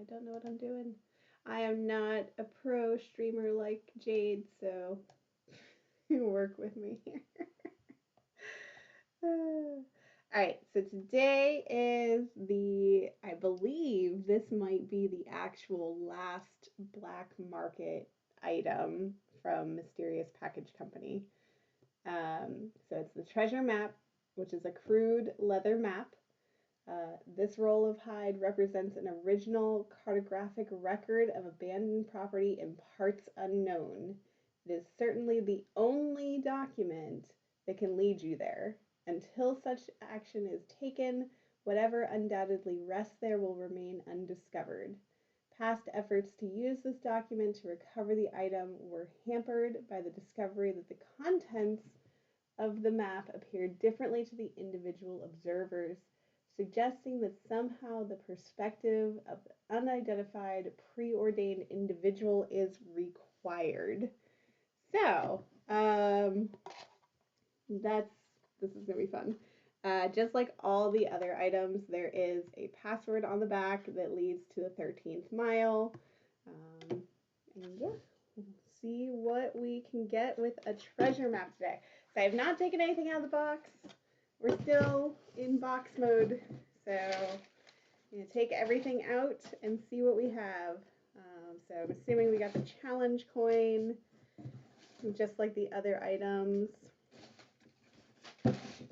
don't know what I'm doing. I am not a pro streamer like Jade, so work with me here. All right, so today is I believe this might be the actual last black market item from Mysterious Package Company. So it's the treasure map, which is a crude leather map. This roll of hide represents an original cartographic record of abandoned property in parts unknown. It is certainly the only document that can lead you there. Until such action is taken, whatever undoubtedly rests there will remain undiscovered. Past efforts to use this document to recover the item were hampered by the discovery that the contents of the map appeared differently to the individual observers, suggesting that somehow the perspective of the unidentified preordained individual is required. So, this is gonna be fun. Just like all the other items, there is a password on the back that leads to the 13th mile. And yeah, we'll see what we can get with a treasure map today. So I have not taken anything out of the box. We're still in box mode, so I'm going to take everything out and see what we have. So I'm assuming we got the challenge coin, just like the other items.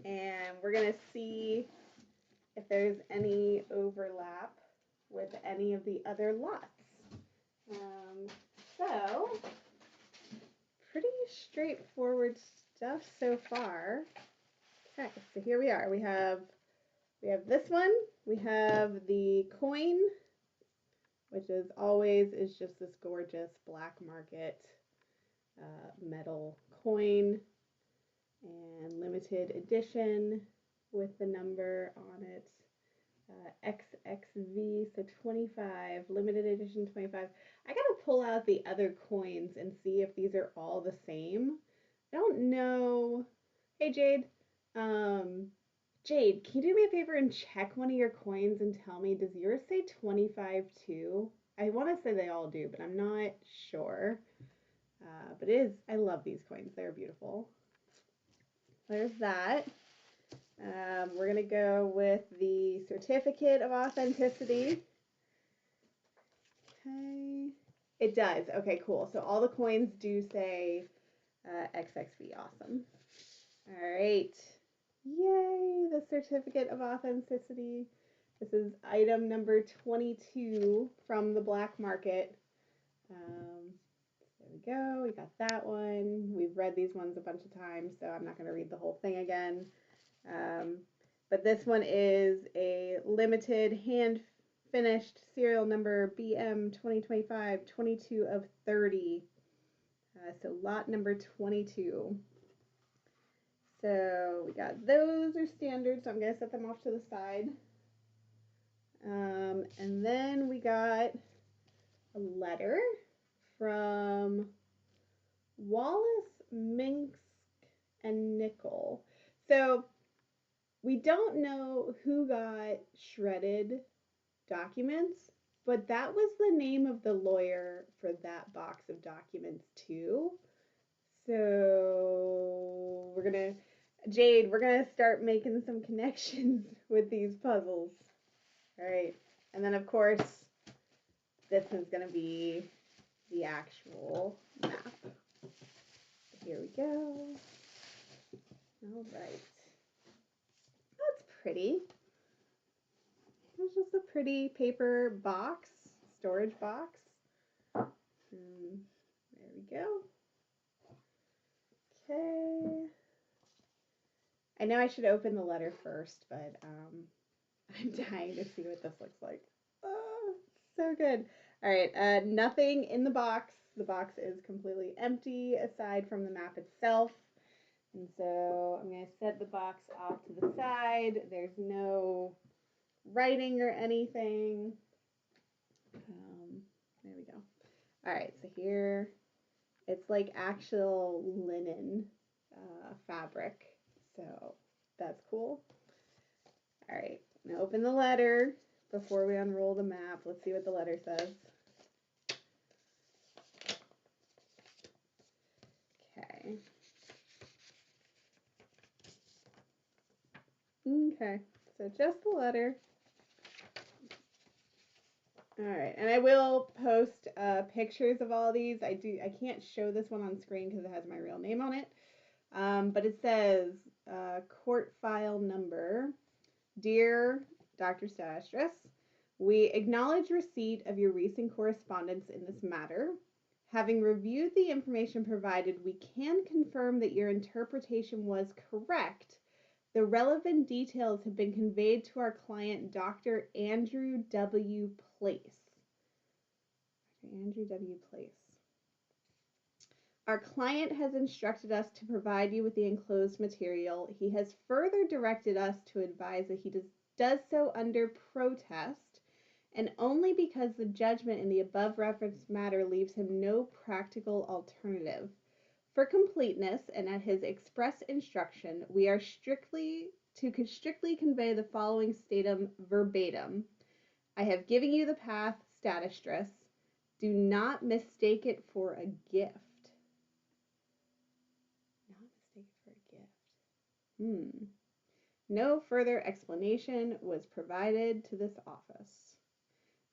And we're going to see if there's any overlap with any of the other lots. So, pretty straightforward stuff so far. Okay, so here we are. We have this one. We have the coin, which is just this gorgeous black market metal coin and limited edition with the number on it. XXV, so 25, limited edition 25. I gotta pull out the other coins and see if these are all the same. I don't know. Hey Jade, Jade, can you do me a favor and check one of your coins and tell me, does yours say 25 too? I want to say they all do, but I'm not sure. But it is, I love these coins. They're beautiful. There's that. We're going to go with the certificate of authenticity. Okay. It does. Okay, cool. So all the coins do say XXV. Awesome. All right. Yay, the certificate of authenticity. This is item number 22 from the black market. There we go. We got that one. We've read these ones a bunch of times, so I'm not going to read the whole thing again. But this one is a limited hand-finished serial number BM 2025, 22 of 30. So lot number 22. So we got those are standard, so I'm going to set them off to the side. And then we got a letter from Wallace, Minsk, and Nickel. So we don't know who got shredded documents, but that was the name of the lawyer for that box of documents too. So Jade, we're gonna start making some connections with these puzzles. All right, and then of course, this is gonna be the actual map. Here we go. All right. That's pretty. It's just a pretty paper box, storage box. And there we go. Okay. I know I should open the letter first, but I'm dying to see what this looks like. Oh, so good. All right, nothing in the box. The box is completely empty aside from the map itself. And so I'm going to set the box off to the side. There's no writing or anything. There we go. All right, so here it's like actual linen fabric. So that's cool. All right, I'm going to open the letter. before we unroll the map. Let's see what the letter says. Okay. Okay, so just the letter. All right, and I will post pictures of all these. I can't show this one on screen because it has my real name on it. But it says court file number. Dear Dr. Stadistris, we acknowledge receipt of your recent correspondence in this matter. Having reviewed the information provided, we can confirm that your interpretation was correct. The relevant details have been conveyed to our client, Dr. Andrew W. Place. Dr. Andrew W. Place. Our client has instructed us to provide you with the enclosed material. He has further directed us to advise that he does so under protest, and only because the judgment in the above referenced matter leaves him no practical alternative. For completeness, and at his express instruction, we are strictly convey the following statum verbatim. I have given you the path, Stadistris. Do not mistake it for a gift. Not mistake it for a gift. No further explanation was provided to this office.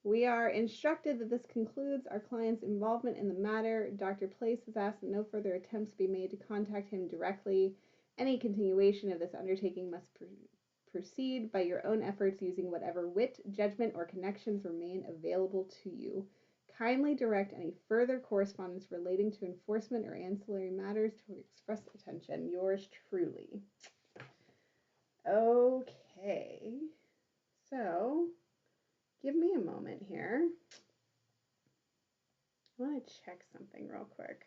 We are instructed that this concludes our client's involvement in the matter. Dr. Place has asked that no further attempts be made to contact him directly. Any continuation of this undertaking must proceed by your own efforts using whatever wit, judgment, or connections remain available to you. Kindly direct any further correspondence relating to enforcement or ancillary matters to express attention. Yours truly. Okay, so give me a moment here. I want to check something real quick.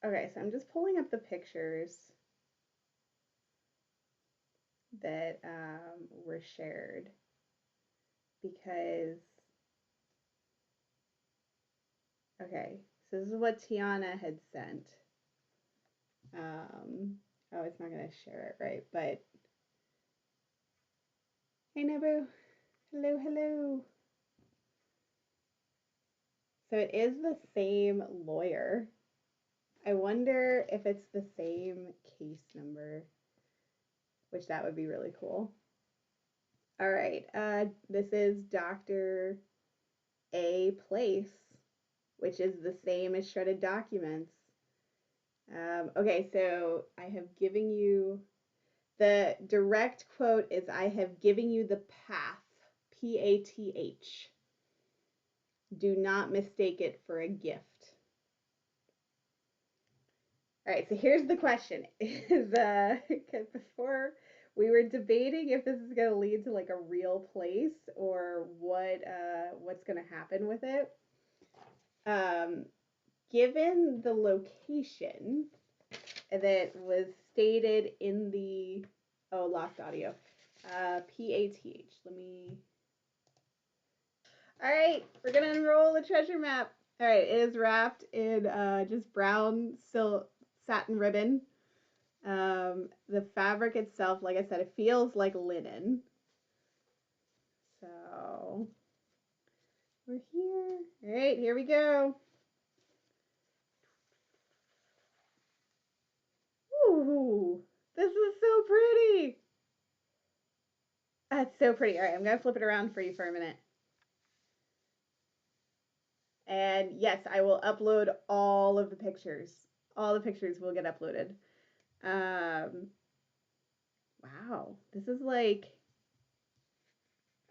Okay, so I'm just pulling up the pictures that were shared because, okay, so this is what Tiana had sent. Oh, it's not going to share it right, but hey, Nebu. Hello, hello. So it is the same lawyer. I wonder if it's the same case number, which that would be really cool. All right, this is Dr. A. Place, which is the same as Shredded Documents. Okay, so I have given you, the direct quote is, I have given you the path, P-A-T-H. Do not mistake it for a gift. All right, so here's the question: is before we were debating if this is going to lead to like a real place or what's going to happen with it. Given the location that was stated in the lost audio, PATH. Let me. All right, we're gonna unroll the treasure map. All right, it is wrapped in just brown silk satin ribbon. The fabric itself, like I said, it feels like linen. So we're here. All right, here we go. Ooh, this is so pretty. That's so pretty. All right, I'm gonna flip it around for you for a minute. And yes, I will upload all of the pictures. All the pictures will get uploaded. Wow, this is like,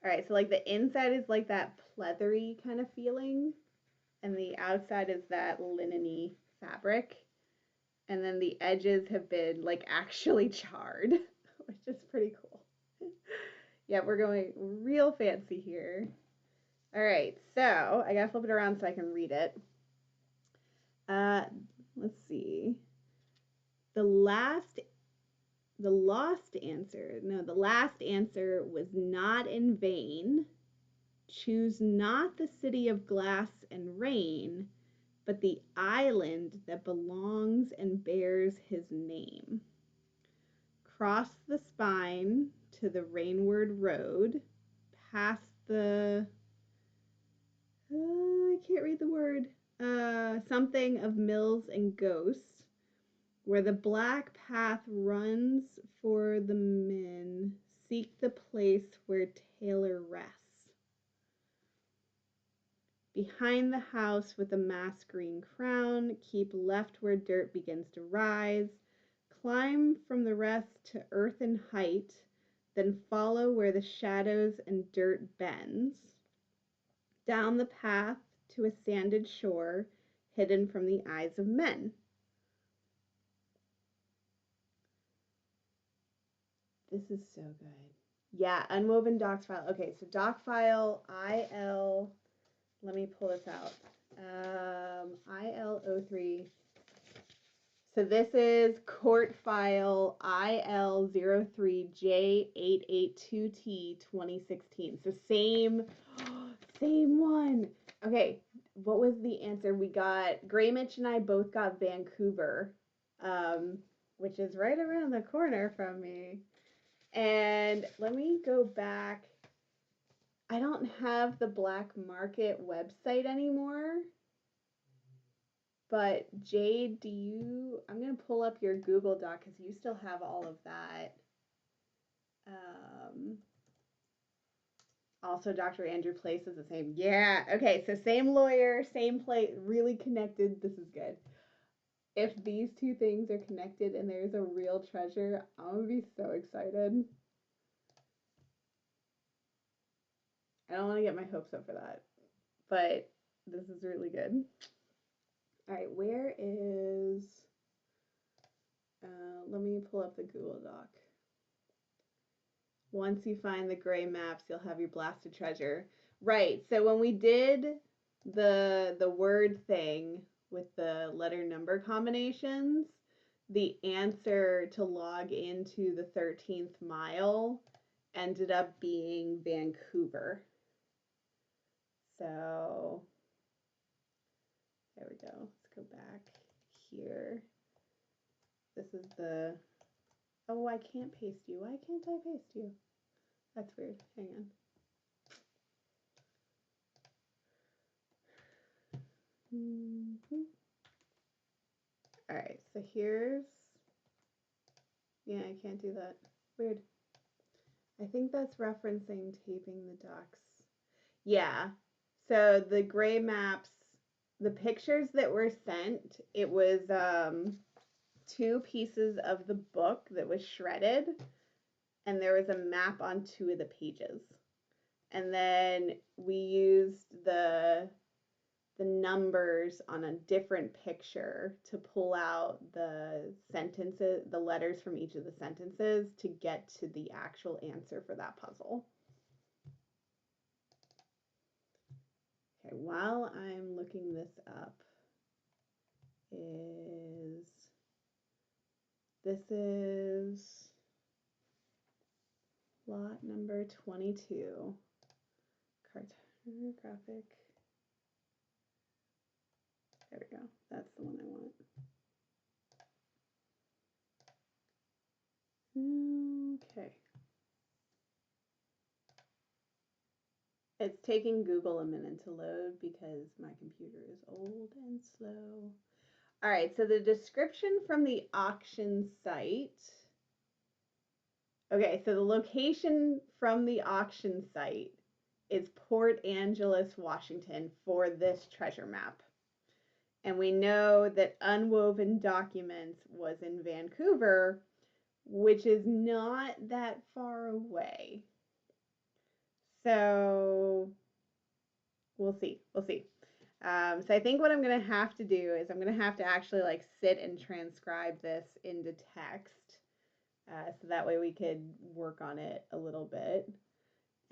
all right, so like the inside is like that pleathery kind of feeling, and the outside is that linen-y fabric, and then the edges have been like actually charred, which is pretty cool. Yeah, we're going real fancy here. All right, so I gotta flip it around so I can read it. Let's see. The last the last answer was not in vain. Choose not the city of glass and rain, but the island that belongs and bears his name. Cross the spine to the rainward road, past the I can't read the word. Something of mills and ghosts, where the black path runs for the men. Seek the place where Taylor rests. Behind the house with the mass green crown, keep left where dirt begins to rise. Climb from the rest to earth and height, then follow where the shadows and dirt bends. Down the path to a sanded shore, hidden from the eyes of men. This is so good. Yeah, Unwoven Docs File. Okay, so Doc File IL, let me pull this out. IL03. So this is Court File IL03J882T 2016. So same one. Okay, what was the answer? We got, Gray Mitch and I both got Vancouver, which is right around the corner from me. And let me go back. I don't have the Black Market website anymore. But Jade, I'm going to pull up your Google Doc because you still have all of that. Also, Dr. Andrew Place is the same. Yeah, okay, so same lawyer, same place, really connected. This is good. If these two things are connected and there's a real treasure, I'm going to be so excited. I don't want to get my hopes up for that, but this is really good. All right, where is, let me pull up the Google Doc. Once you find the gray maps, you'll have your blasted treasure. Right, so when we did the word thing with the letter number combinations, the answer to log into the 13th mile ended up being Vancouver. So there we go. Let's go back here. This is the, oh, I can't paste you. Why can't I paste you? That's weird. Hang on. All right, so here's, yeah, I can't do that. Weird. I think that's referencing taping the docs. Yeah, so the gray maps, the pictures that were sent, it was 2 pieces of the book that was shredded, and there was a map on 2 of the pages. And then we used the numbers on a different picture to pull out the sentences, the letters from each of the sentences to get to the actual answer for that puzzle. Okay, while I'm looking this up, this is lot number 22, cartographic. There we go. That's the one I want. Okay. It's taking Google a minute to load because my computer is old and slow. All right, so the description from the auction site. Okay, so the location from the auction site is Port Angeles, Washington for this treasure map. And we know that Unwoven Documents was in Vancouver, which is not that far away. So we'll see. So I think what I'm going to have to do is I'm going to have to actually like sit and transcribe this into text. So that way we could work on it a little bit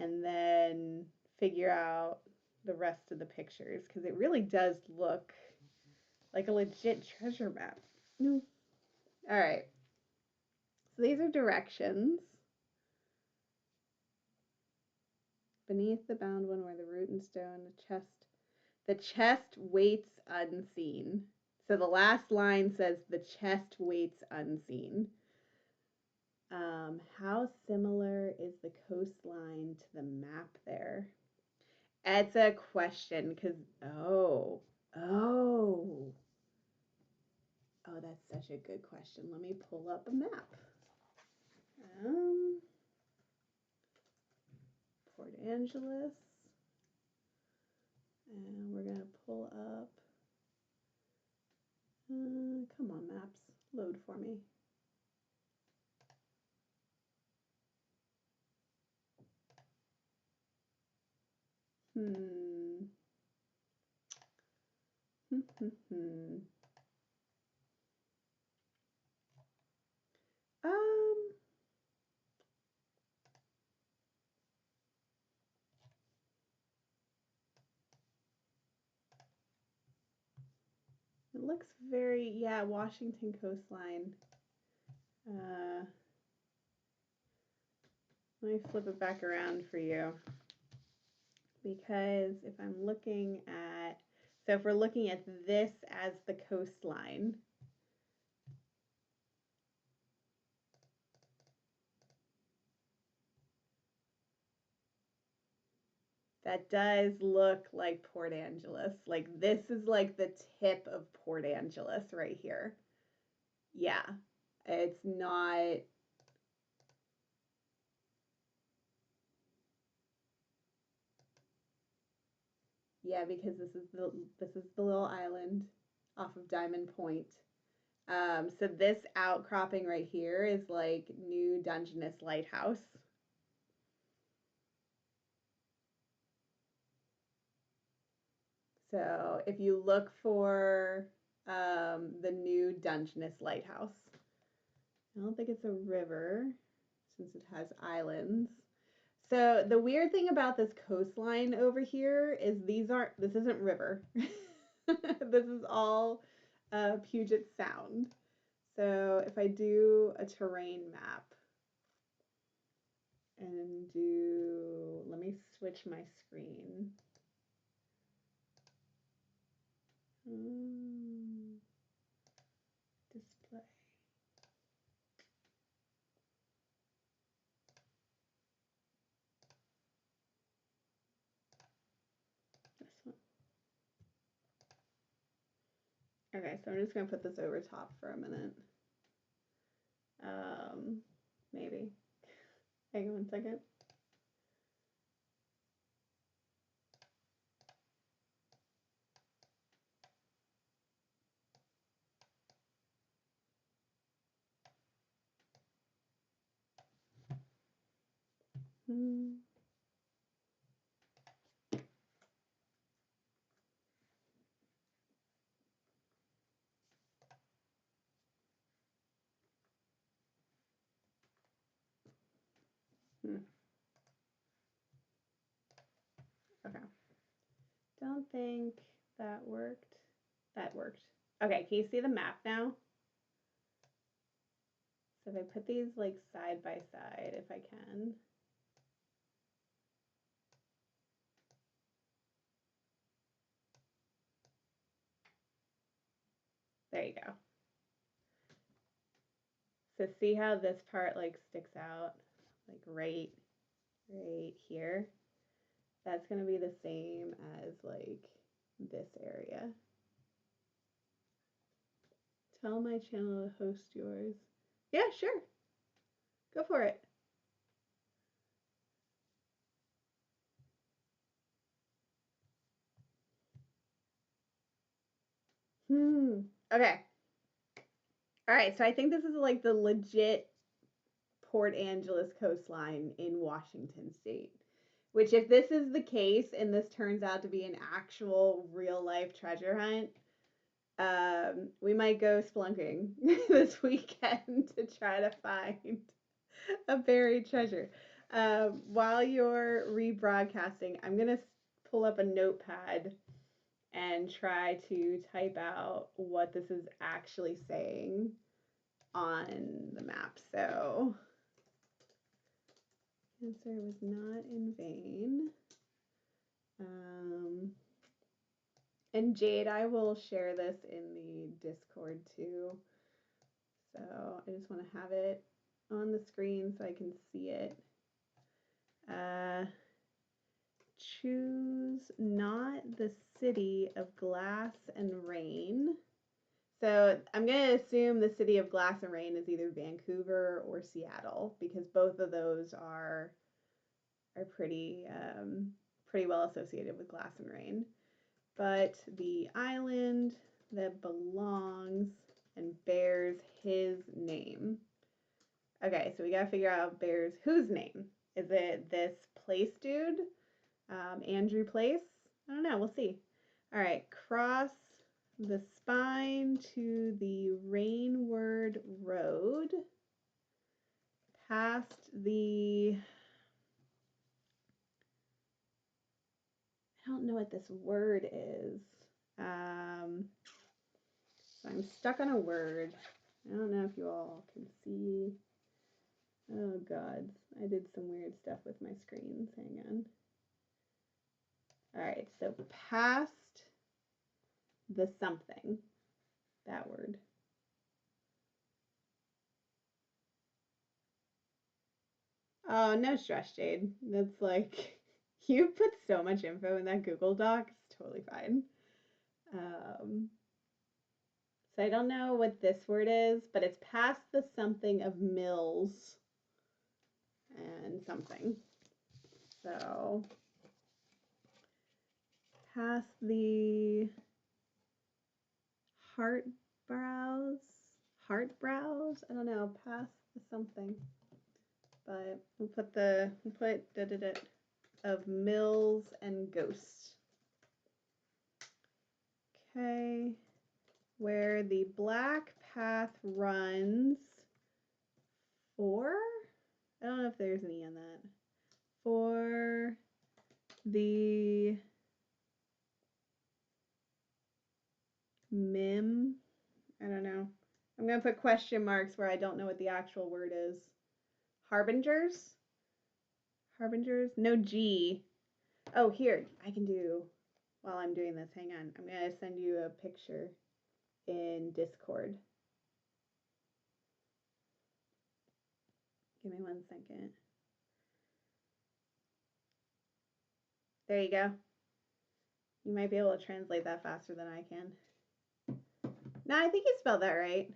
and then figure out the rest of the pictures because it really does look like a legit treasure map. All right. So these are directions. Beneath the bound one where the root and stone, the chest waits unseen. So the last line says the chest waits unseen. How similar is the coastline to the map there? It's a question because that's such a good question. Let me pull up a map. Port Angeles, and we're gonna pull up. Come on, maps, load for me. It looks very, yeah, Washington coastline. Let me flip it back around for you. Because if I'm looking at, so if we're looking at this as the coastline, that does look like Port Angeles. Like this is like the tip of Port Angeles right here. Yeah, it's not. Yeah, because this is the little island off of Diamond Point. So this outcropping right here is like New Dungeness Lighthouse. So if you look for the New Dungeness Lighthouse, I don't think it's a river since it has islands. So the weird thing about this coastline over here is this isn't river. This is all Puget Sound. So if I do a terrain map and let me switch my screen. Display. This one. Okay, so I'm just gonna put this over top for a minute. Maybe. Hang on 1 second. Okay. Don't think that worked. That worked. Okay, can you see the map now? So if I put these like side by side, if I can. There you go. So see how this part like sticks out, like right here? That's gonna be the same as like this area. Tell my channel to host yours. Yeah, sure. Go for it. Okay. All right, so I think this is like the legit Port Angeles coastline in Washington state. Which, if this is the case and this turns out to be an actual real life treasure hunt, we might go splunking this weekend to try to find a buried treasure. While you're rebroadcasting, I'm going to pull up a notepad and try to type out what this is actually saying on the map. So answer was not in vain. And Jade, I will share this in the Discord too. So I just want to have it on the screen so I can see it. Choose not the city of glass and rain. So I'm going to assume the city of glass and rain is either Vancouver or Seattle, because both of those are pretty well associated with glass and rain. But the island that belongs and bears his name. Okay, so we gotta figure out bears whose name. Is it this place dude? Andrew Place? I don't know, we'll see. All right, cross the spine to the Rainward Road, past the, I don't know what this word is. So I'm stuck on a word. I don't know if you all can see. Oh God, I did some weird stuff with my screens. Hang on. All right, so past the something, that word. Oh, no stress, Jade. That's like, you put so much info in that Google Doc. It's totally fine. So I don't know what this word is, but it's past the something of mills and something. So past the heart brows, I don't know, past the something. But we'll put of mills and ghosts. Okay, where the black path runs for, I don't know if there's an E on that, for the mim, I don't know. I'm going to put question marks where I don't know what the actual word is. Harbingers? Harbingers? No G. Oh, here, I can do, while I'm doing this, hang on. I'm going to send you a picture in Discord. Give me 1 second. There you go. You might be able to translate that faster than I can. No, I think you spelled that right.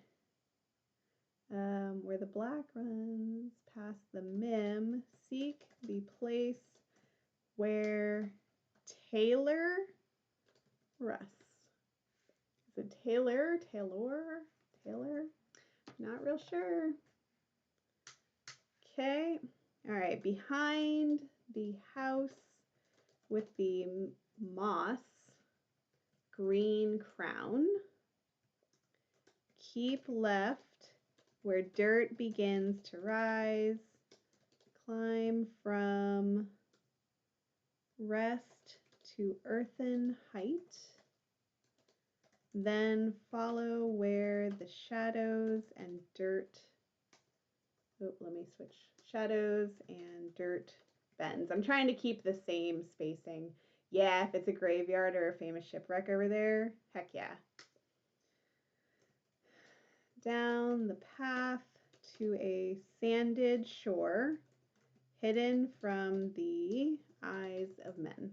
Where the black runs past the mim, seek the place where Taylor rests. Is it Taylor? Not real sure. Okay. All right. Behind the house with the moss green crown, keep left where dirt begins to rise, climb from rest to earthen height, then follow where the shadows and dirt, let me switch, shadows and dirt bends. I'm trying to keep the same spacing. Yeah, if it's a graveyard or a famous shipwreck over there, heck yeah. Down the path to a sanded shore, hidden from the eyes of men.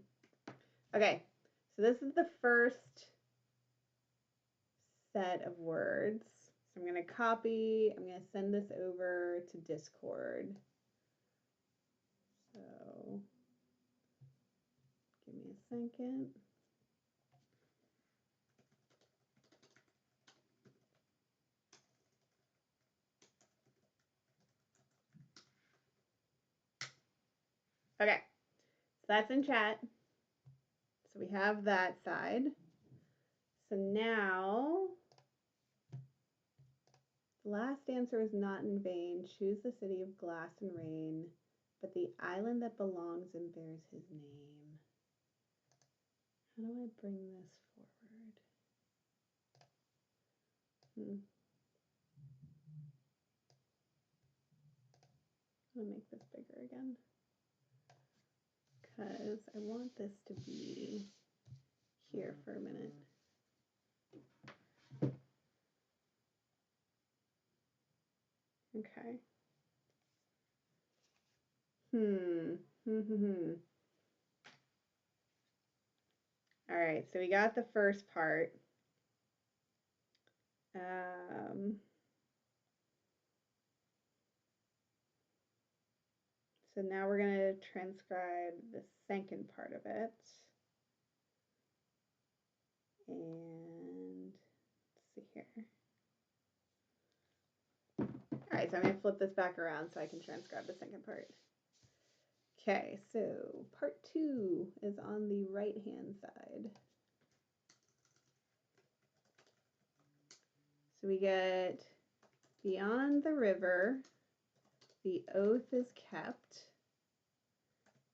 Okay, so this is the first set of words. So I'm going to copy, I'm going to send this over to Discord. So give me a second. Okay, so that's in chat. So we have that side. So now, the last answer is not in vain. Choose the city of glass and rain, but the island that belongs and bears his name. How do I bring this forward? I'm gonna make this bigger again because I want this to be here for a minute. Okay. All right, so we got the first part. So now we're going to transcribe the second part of it. And let's see here. All right, so I'm going to flip this back around so I can transcribe the second part. Okay, so part 2 is on the right-hand side. So we get, beyond the river, the oath is kept,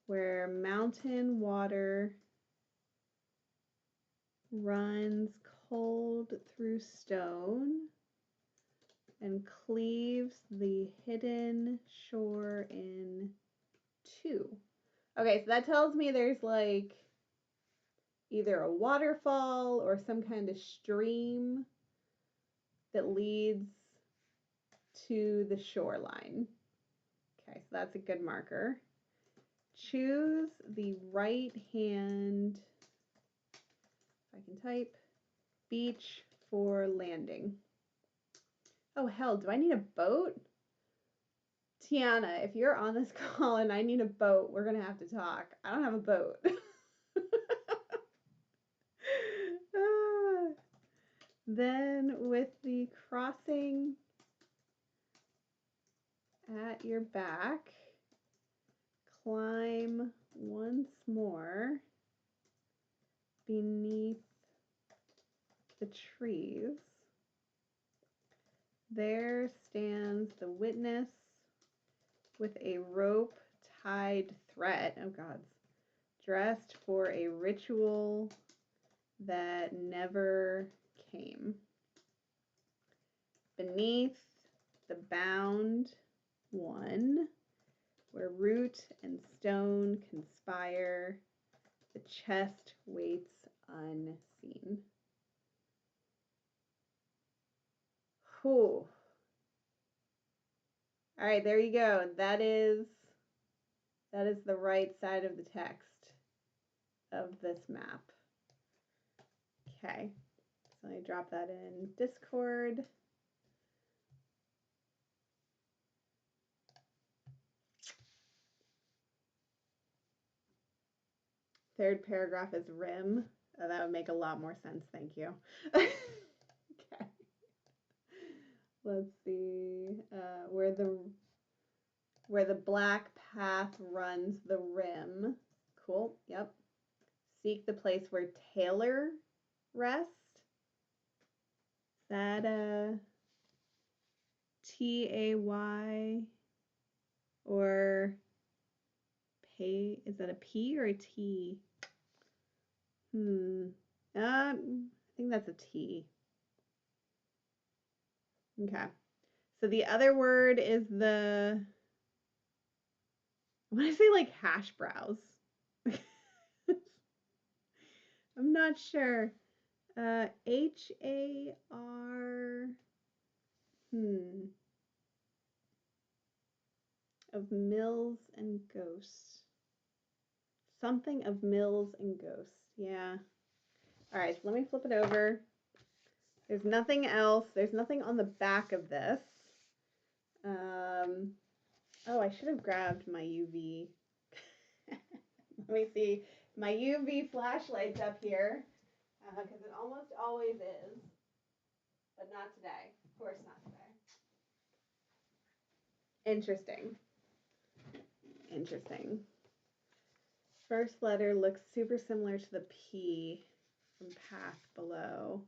where mountain water runs cold through stone and cleaves the hidden shore in two. Okay, so that tells me there's like either a waterfall or some kind of stream that leads to the shoreline. Okay, so that's a good marker. Choose the right hand, if I can type, beach for landing. Oh hell, do I need a boat? Tiana, if you're on this call and I need a boat, we're gonna have to talk. I don't have a boat. Then with the crossing at your back, climb once more beneath the trees. There stands the witness with a rope tied threat, oh gods, dressed for a ritual that never came. Beneath the bound one, where root and stone conspire, the chest waits unseen. Whew. All right, there you go. That is the right side of the text of this map. Okay, so I drop that in Discord. Third paragraph is rim. Oh, that would make a lot more sense. Thank you. Okay. Let's see. Where the black path runs the rim. Cool. Yep. Seek the place where Taylor rests. Is that a T-A-Y or pay? Is that a P or a T? I think that's a T. Okay. So the other word is the, I want to say like hash browse. I'm not sure. H-A-R, of Mills and Ghosts. Something of Mills and Ghosts. Yeah. All right, so let me flip it over. There's nothing else. There's nothing on the back of this. Oh, I should have grabbed my UV. Let me see. My UV flashlight's up here, because it almost always is, but not today. Of course not today. Interesting. Interesting. First letter looks super similar to the P from path below.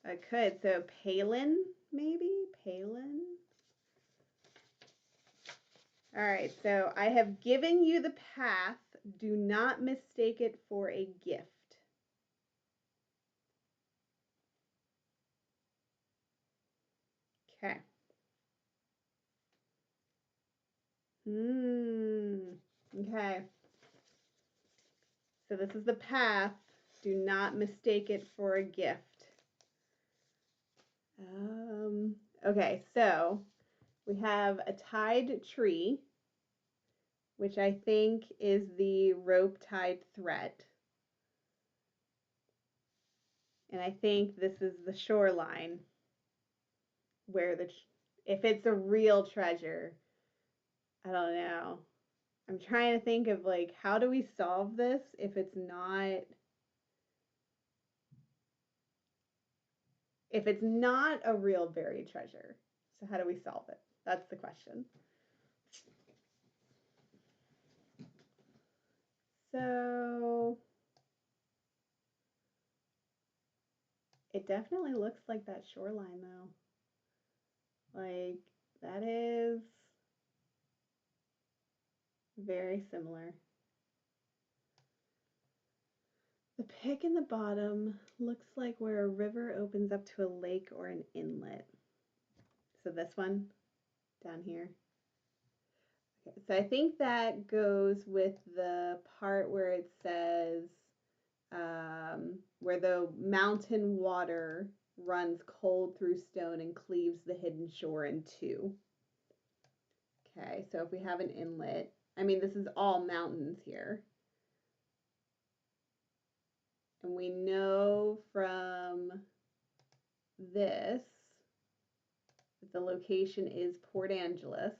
I could. So Palin, maybe? Palin? All right, so I have given you the path. Do not mistake it for a gift. Okay. Okay. So this is the path. Do not mistake it for a gift. Okay, so we have a tied tree, which I think is the rope tied thread. And I think this is the shoreline where if it's a real treasure, I don't know. I'm trying to think of like, how do we solve this if it's not a real buried treasure? So how do we solve it? That's the question. So it definitely looks like that shoreline though. Like that is very similar. The pick in the bottom looks like where a river opens up to a lake or an inlet. So this one down here. Okay, so I think that goes with the part where it says where the mountain water runs cold through stone and cleaves the hidden shore in two. Okay, so if we have an inlet, I mean, this is all mountains here. And we know from this that the location is Port Angeles.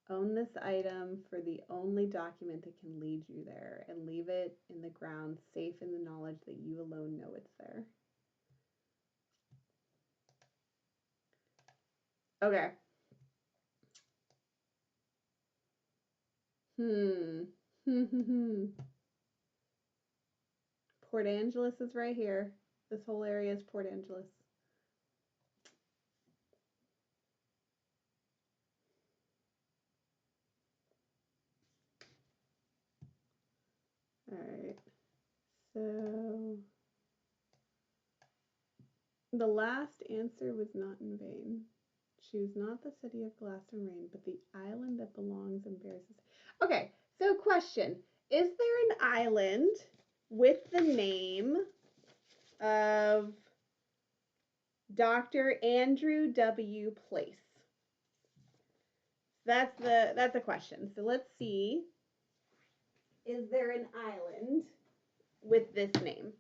Own this item for the only document that can lead you there, and leave it in the ground, safe in the knowledge that you alone know it's there. Okay. Port Angeles is right here. This whole area is Port Angeles. All right. So the last answer was not in vain. Choose not the city of glass and rain, but the island that belongs and bears this. Okay, so question. Is there an island with the name of Dr. Andrew W. Place? That's a question. So let's see. Is there an island with this name?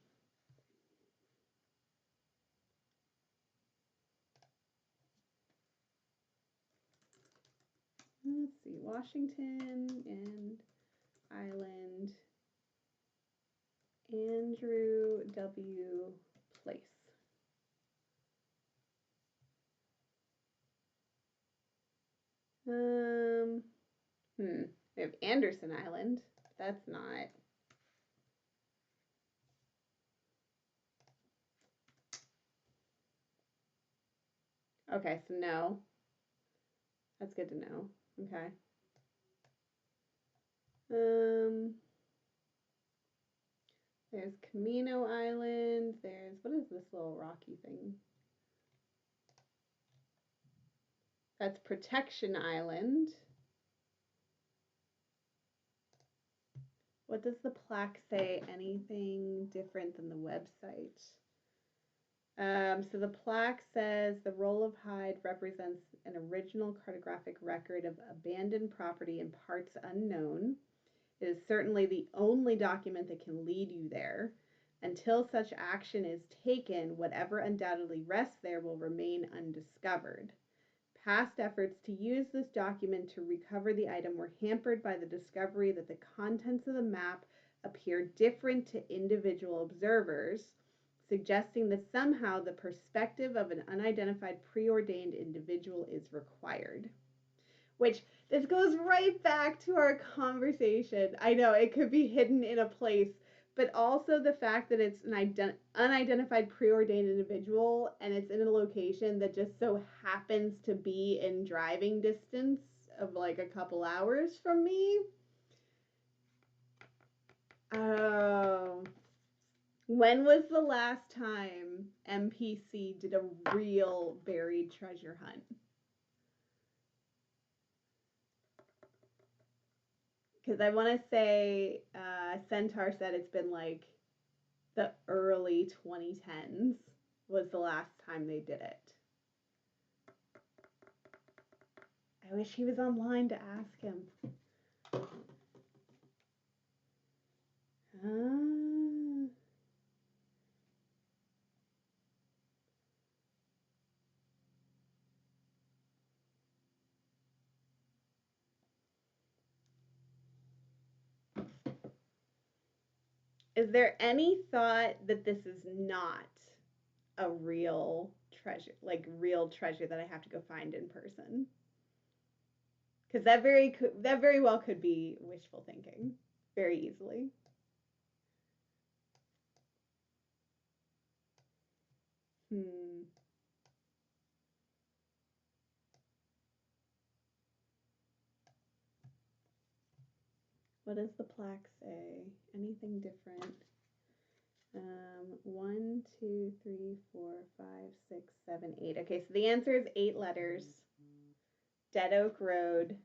Let's see, Washington and Island, Andrew W. Place. We have Anderson Island. That's not. Okay, so no. That's good to know. Okay. There's Camino Island. What is this little rocky thing? That's Protection Island. What does the plaque say? Anything different than the website? So the plaque says the roll of hide represents an original cartographic record of abandoned property in parts unknown. It is certainly the only document that can lead you there. Until such action is taken, whatever undoubtedly rests there will remain undiscovered. Past efforts to use this document to recover the item were hampered by the discovery that the contents of the map appear different to individual observers, suggesting that somehow the perspective of an unidentified preordained individual is required. Which, this goes right back to our conversation. I know it could be hidden in a place, but also the fact that it's an unidentified preordained individual and it's in a location that just so happens to be in driving distance of like a couple hours from me. Oh. When was the last time MPC did a real buried treasure hunt? Because I want to say Centaur said it's been like the early 2010s was the last time they did it. I wish he was online to ask him. Is there any thought that this is not a real treasure, like real treasure that I have to go find in person? Because that very well could be wishful thinking, very easily. What does the plaque say? Anything different? 1, 2, 3, 4, 5, 6, 7, 8. Okay, so the answer is 8 letters. Dead Oak Road.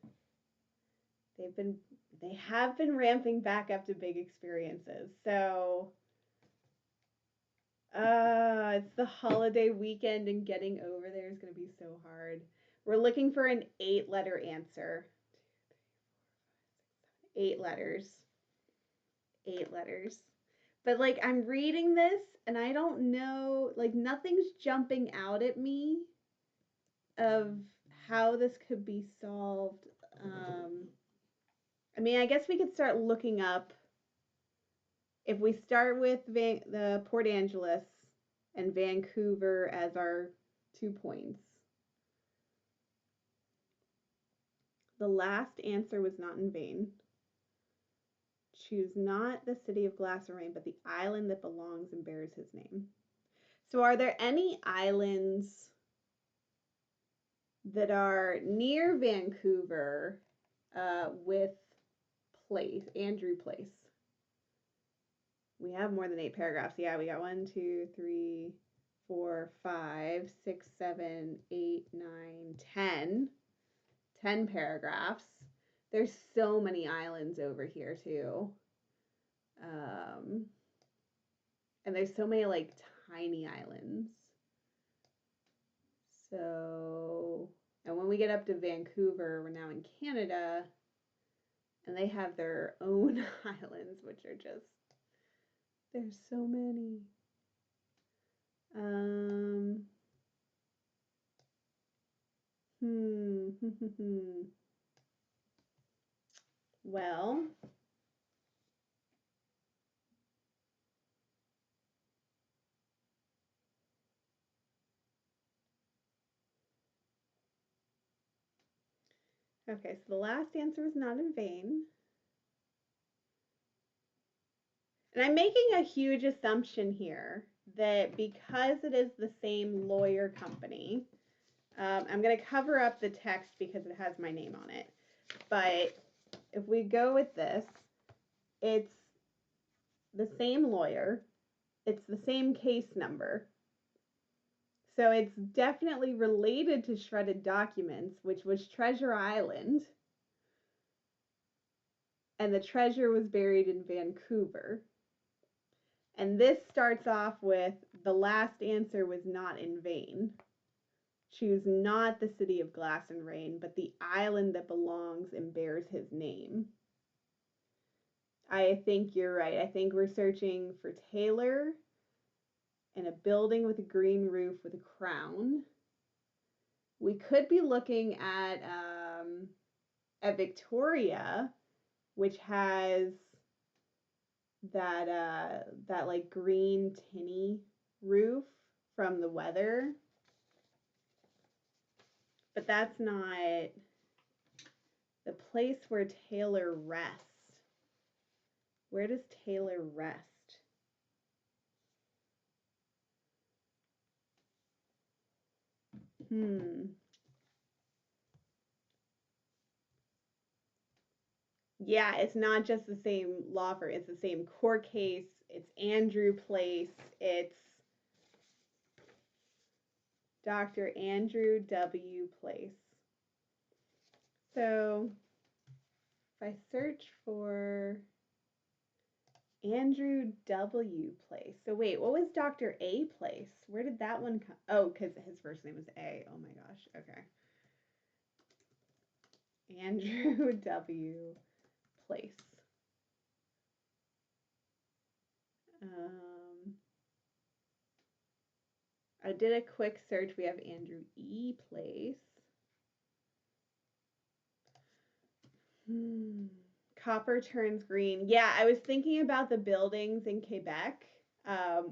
They have been ramping back up to big experiences. So it's the holiday weekend and getting over there is going to be so hard. We're looking for an 8-letter answer. 8 letters. 8 letters. But like I'm reading this and I don't know, like nothing's jumping out at me of how this could be solved. I mean, I guess we could start looking up. If we start with the Port Angeles and Vancouver as our 2 points. The last answer was not in vain. Choose not the city of glass and rain, but the island that belongs and bears his name. So are there any islands that are near Vancouver with place, Andrew Place? We have more than 8 paragraphs. Yeah, we got 1, 2, 3, 4, 5, 6, 7, 8, 9, 10. 10 paragraphs. There's so many islands over here too. And there's so many like tiny islands. So, and when we get up to Vancouver, we're now in Canada, and they have their own islands, which are just, there's so many. Well, okay, so the last answer is not in vain. And I'm making a huge assumption here that because it is the same lawyer company, I'm going to cover up the text because it has my name on it. But if we go with this, it's the same lawyer, it's the same case number. So it's definitely related to Shredded Documents, which was Treasure Island. And the treasure was buried in Vancouver. And this starts off with the last answer was not in vain. Choose not the city of glass and rain, but the island that belongs and bears his name. I think you're right. I think we're searching for Taylor and a building with a green roof with a crown. We could be looking at Victoria, which has that like green tinny roof from the weather. But that's not the place where Taylor rests. Where does Taylor rest? Yeah, it's not just the same law firm. It's the same court case. It's Andrew Place. It's Dr. Andrew W. Place. So if I search for Andrew W. Place. So wait, what was Dr. A. Place? Where did that one come? Oh, because his first name was A. Oh my gosh. Okay. Andrew W. Place. I did a quick search. We have Andrew E. Place. Copper turns green. Yeah, I was thinking about the buildings in Quebec,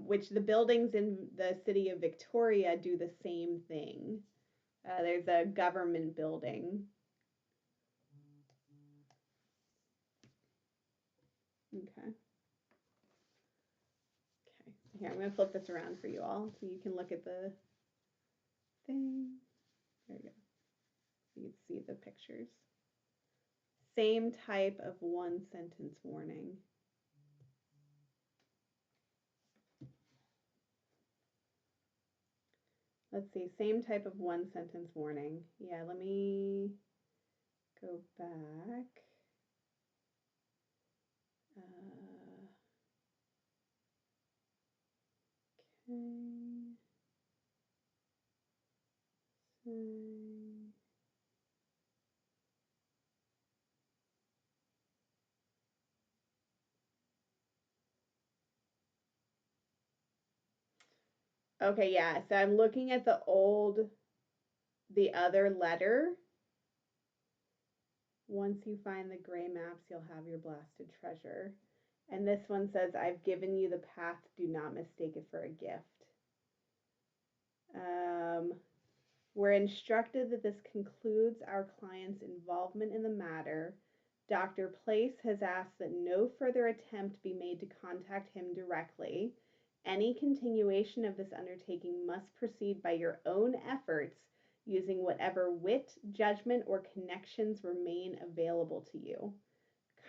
which the buildings in the city of Victoria do the same thing. There's a government building. Okay. Okay. Here, I'm going to flip this around for you all so you can look at the thing. There you go. You can see the pictures. Same type of one sentence warning. Let's see, same type of one sentence warning. Yeah, let me go back. Okay, yeah, so I'm looking at the other letter. Once you find the gray maps, you'll have your blasted treasure. And this one says, I've given you the path, do not mistake it for a gift. We're instructed that this concludes our client's involvement in the matter. Dr. Place has asked that no further attempt be made to contact him directly. Any continuation of this undertaking must proceed by your own efforts, using whatever wit, judgment, or connections remain available to you.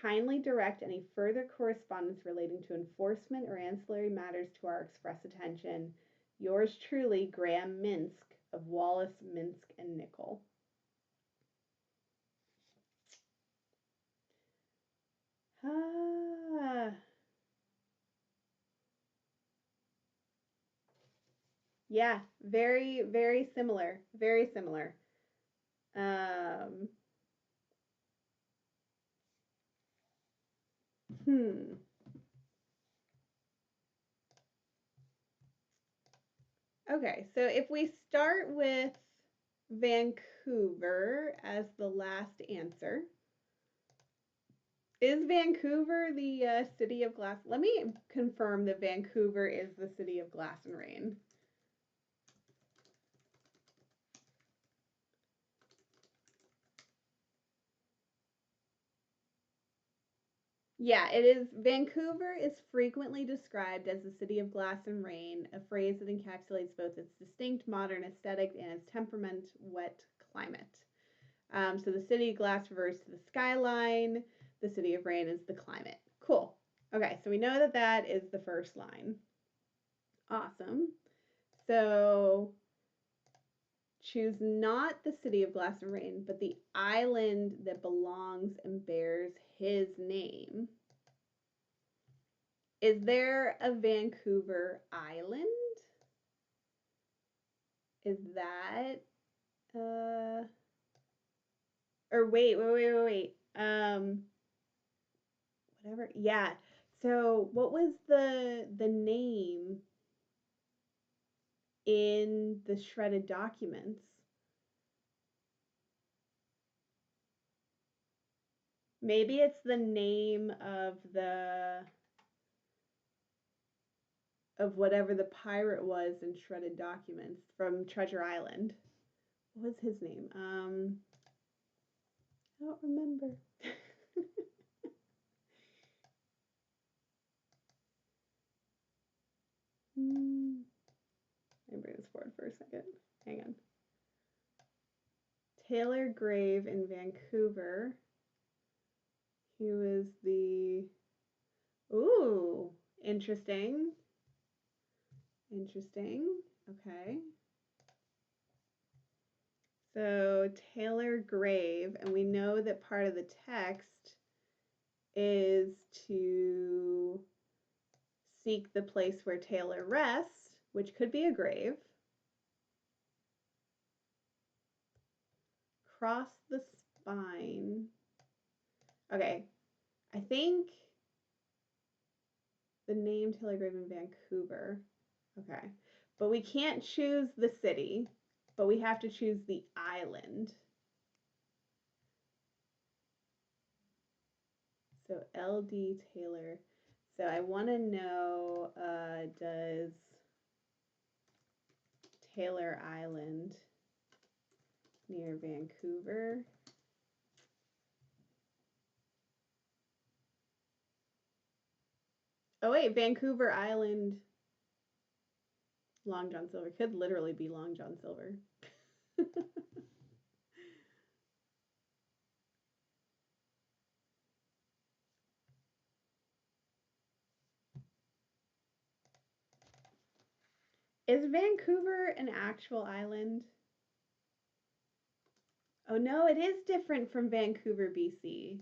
Kindly direct any further correspondence relating to enforcement or ancillary matters to our express attention. Yours truly, Graham Minsk of Wallace, Minsk, and Nickel. Yeah, very, very similar. Very similar. Okay, so if we start with Vancouver as the last answer, is Vancouver the city of glass? Let me confirm that Vancouver is the city of glass and rain. Yeah, it is. Vancouver is frequently described as the city of glass and rain, a phrase that encapsulates both its distinct modern aesthetic and its temperament wet climate. So the city of glass refers to the skyline. The city of rain is the climate. Cool. Okay, so we know that that is the first line. Awesome. So choose not the city of glass and rain, but the island that belongs and bears his name. Is there a Vancouver Island? Is that or wait. Whatever. Yeah. So what was the name in the shredded documents? Maybe it's the name of whatever the pirate was in shredded documents from Treasure Island. What was his name? I don't remember. Let me bring this forward for a second. Hang on. Taylor Grave in Vancouver. He was the... Ooh, interesting. Interesting. Okay. So Taylor Grave, and we know that part of the text is to seek the place where Taylor rests, which could be a grave. Cross the spine. Okay, I think the name Taylor Grave in Vancouver. Okay, but we can't choose the city, but we have to choose the island. So LD Taylor. So I want to know, does Taylor Island near Vancouver? Oh wait, Vancouver Island, Long John Silver. Could literally be Long John Silver. Is Vancouver an actual island? Oh no, it is different from Vancouver, BC.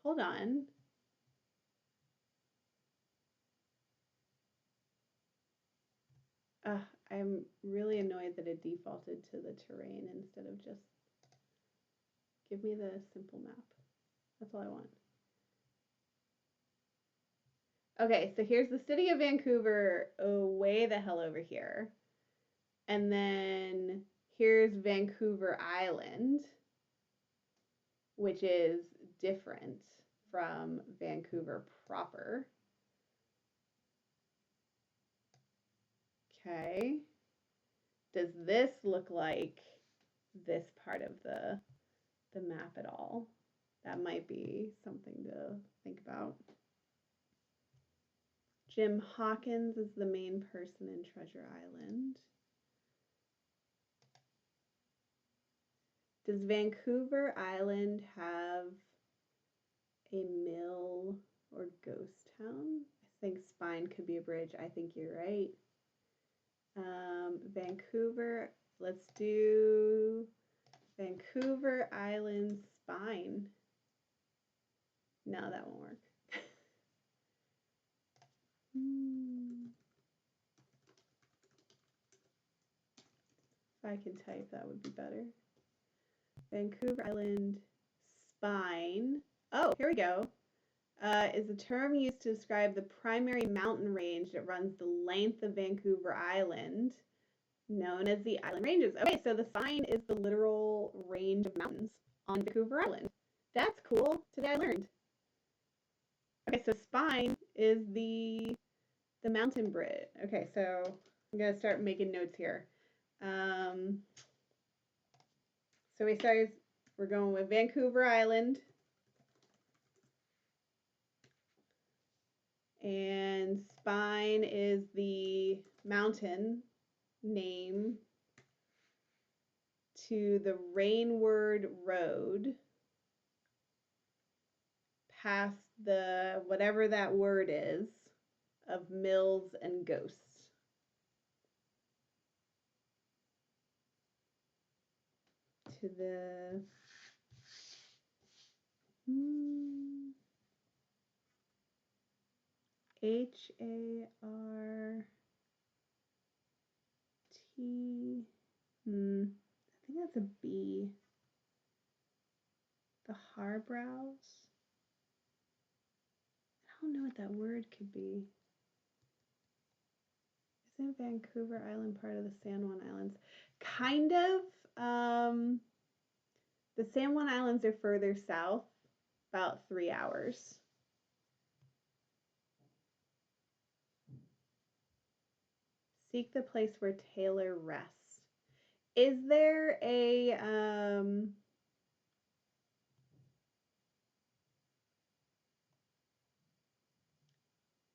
Hold on. I'm really annoyed that it defaulted to the terrain instead of just give me the simple map. That's all I want. Okay, so here's the city of Vancouver way the hell over here. And then here's Vancouver Island, which is different from Vancouver proper. Okay. Does this look like this part of the map at all? That might be something to think about. Jim Hawkins is the main person in Treasure Island. Does Vancouver Island have a mill or ghost town? I think Spine could be a bridge. I think you're right. Vancouver, let's do Vancouver Island Spine. No, that won't work. If I could type, that would be better. Vancouver Island Spine. Oh, here we go. Is a term used to describe the primary mountain range that runs the length of Vancouver Island, known as the Island Ranges. Okay, so the Spine is the literal range of mountains on Vancouver Island. That's cool. Today I learned. Okay, so Spine is the mountain bridge. Okay, so I'm gonna start making notes here. So we're going with Vancouver Island. And Spine is the mountain name to the Rainward Road past the whatever that word is of mills and ghosts. To the HART. I think that's a B. The Harbrows. I don't know what that word could be. Isn't Vancouver Island part of the San Juan Islands? Kind of. The San Juan Islands are further south, about 3 hours. Seek the place where Taylor rests. Is there a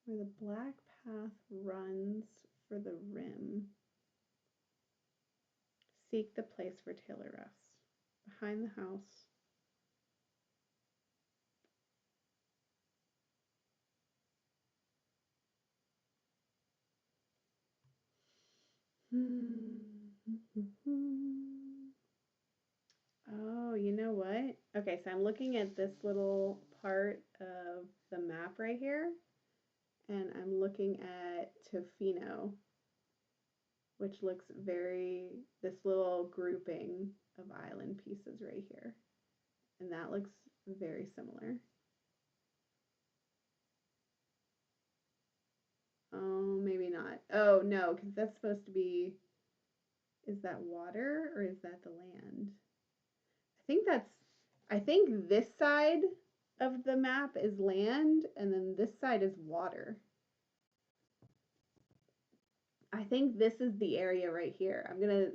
where the black path runs for the rim? Seek the place where Taylor rests. Behind the house. Oh, Oh, you know what? Okay, so I'm looking at this little part of the map right here, and I'm looking at Tofino, which looks this little grouping of island pieces right here. And that looks very similar. Oh, maybe not. Oh, no, because that's supposed to be, is that water or is that the land? I think this side of the map is land and then this side is water. I think this is the area right here. I'm gonna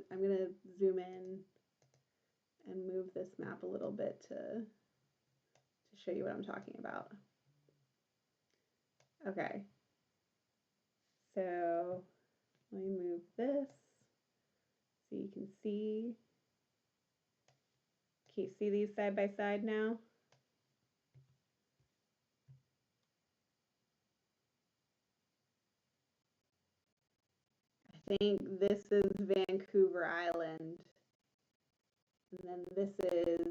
zoom in and move this map a little bit to show you what I'm talking about. Okay. So let me move this so you can see. Can you see these side by side now? I think this is Vancouver Island. And then this is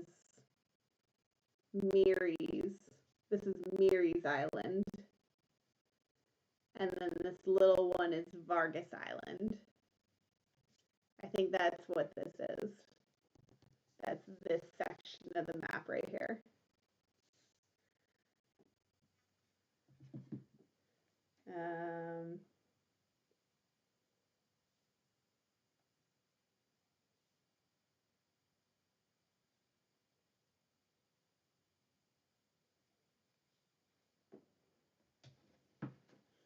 Meary's. This is Meary's Island. And then this little one is Vargas Island. I think that's what this is. That's this section of the map right here.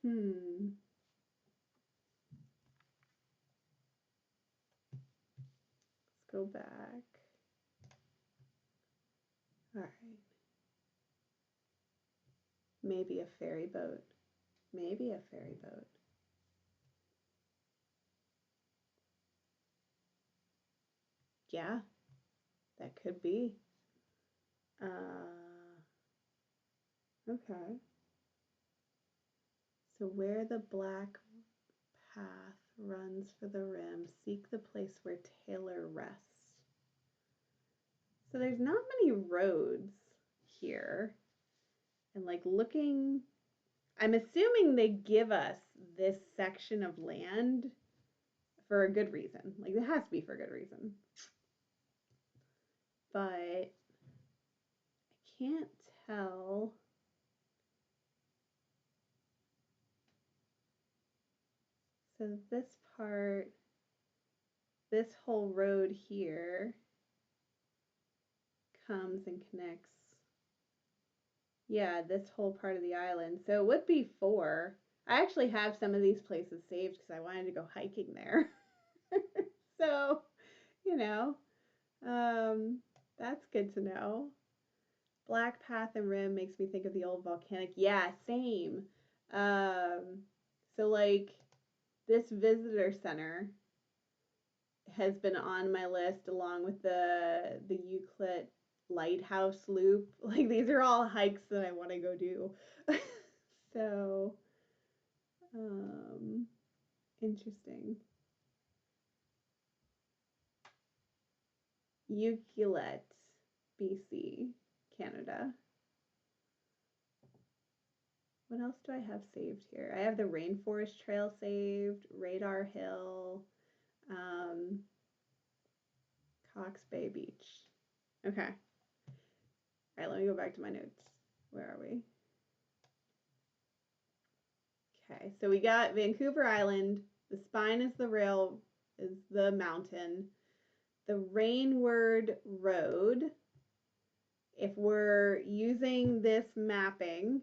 Let's go back. All right. Maybe a ferry boat. Maybe a ferry boat. Yeah, that could be. Okay. So where the black path runs for the rim, seek the place where Taylor rests. So there's not many roads here. And like looking, I'm assuming they give us this section of land for a good reason. Like it has to be for a good reason. But I can't tell. So this part, this whole road here comes and connects. Yeah, this whole part of the island. So it would be 4. I actually have some of these places saved because I wanted to go hiking there. So, you know, that's good to know. Black Path and Rim makes me think of the old volcanic. Yeah, same. So like this visitor center has been on my list along with the Euclid Lighthouse Loop. Like these are all hikes that I want to go do. So, interesting. Ucluelet, BC, Canada. What else do I have saved here? I have the Rainforest Trail saved, Radar Hill, Cox Bay Beach. Okay. All right, let me go back to my notes. Where are we? Okay, so we got Vancouver Island. The spine is the mountain. The Rainward Road. If we're using this mapping,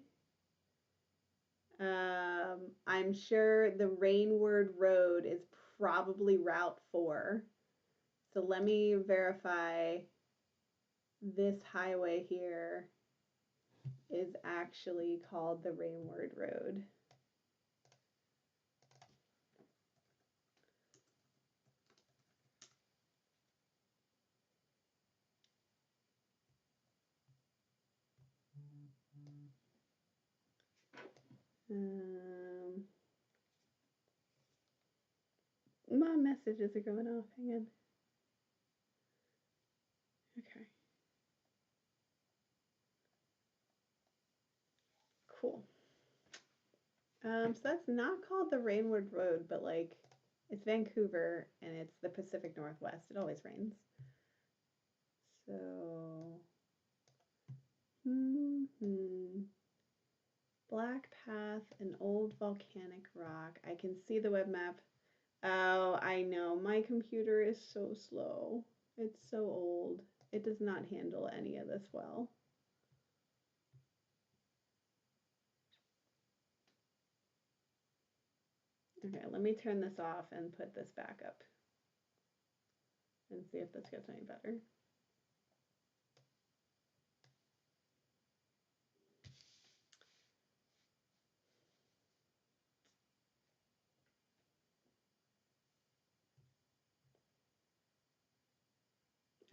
I'm sure the Rainward Road is probably Route 4. So let me verify this highway here is actually called the Rainward Road. My messages are going off. Hang on. Okay. cool. So that's not called the Rainwood Road, but like it's Vancouver and it's the Pacific Northwest. It always rains. So, Black Path, an old volcanic rock. I can see the web map. Oh, I know. My computer is so slow. It's so old. It does not handle any of this well. Okay, let me turn this off and put this back up and see if this gets any better.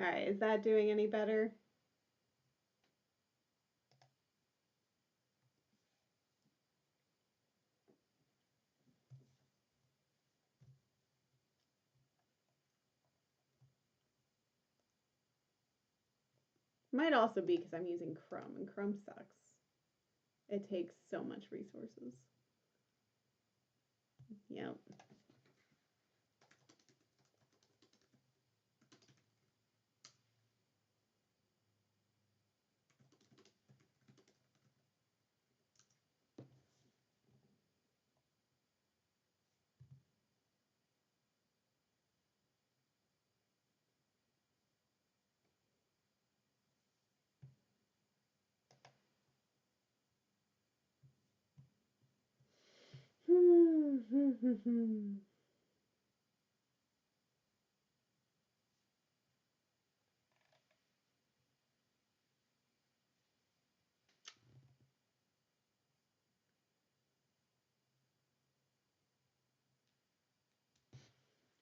All right, is that doing any better? Might also be because I'm using Chrome, and Chrome sucks. It takes so much resources. Yep.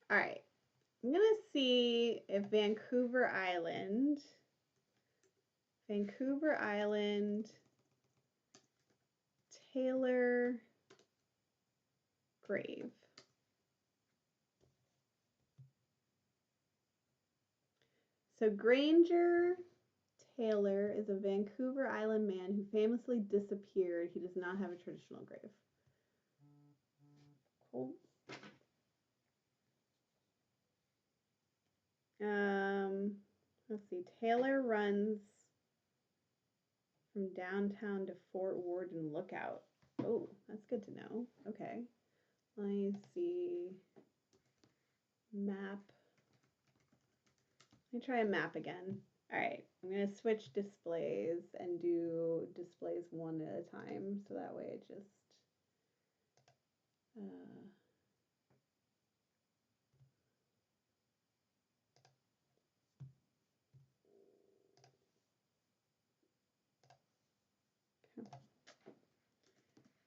All right. I'm going to see if Vancouver Island, Taylor Grave. So Granger Taylor is a Vancouver Island man who famously disappeared. He does not have a traditional grave. Cool. Let's see. Taylor runs from downtown to Fort Worden Lookout. Oh, that's good to know. Okay. Let me see. Map. Let me try a map again. All right, I'm going to switch displays and do displays one at a time. So that way it just,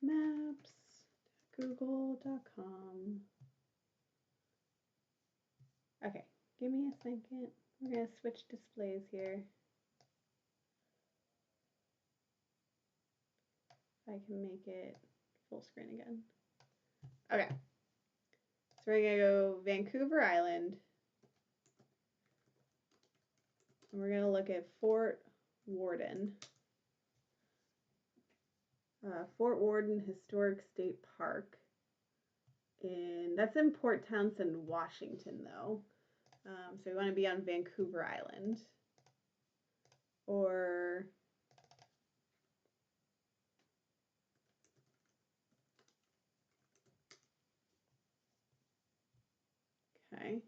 maps, google.com. Okay, give me a second. We're going to switch displays here. If I can make it full screen again. Okay. So we're going to go Vancouver Island. And we're going to look at Fort Worden. Fort Worden Historic State Park. That's in Port Townsend, Washington, though. So we want to be on Vancouver Island. Or okay.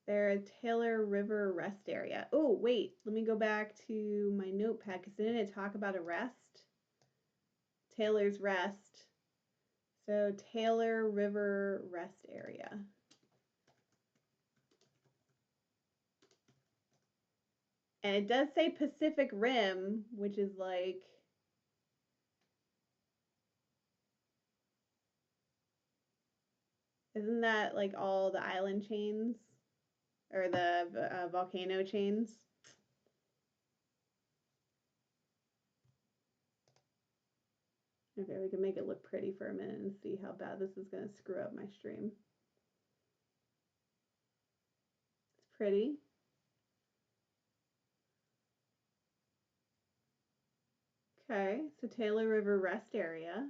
There's Taylor River Rest Area. Oh, wait, let me go back to my notepad because didn't it talk about a rest? Taylor's Rest. So Taylor River Rest Area. And it does say Pacific Rim, which is like, isn't that like all the island chains or the volcano chains? Okay, we can make it look pretty for a minute and see how bad this is going to screw up my stream. It's pretty. Okay, so Taylor River Rest Area.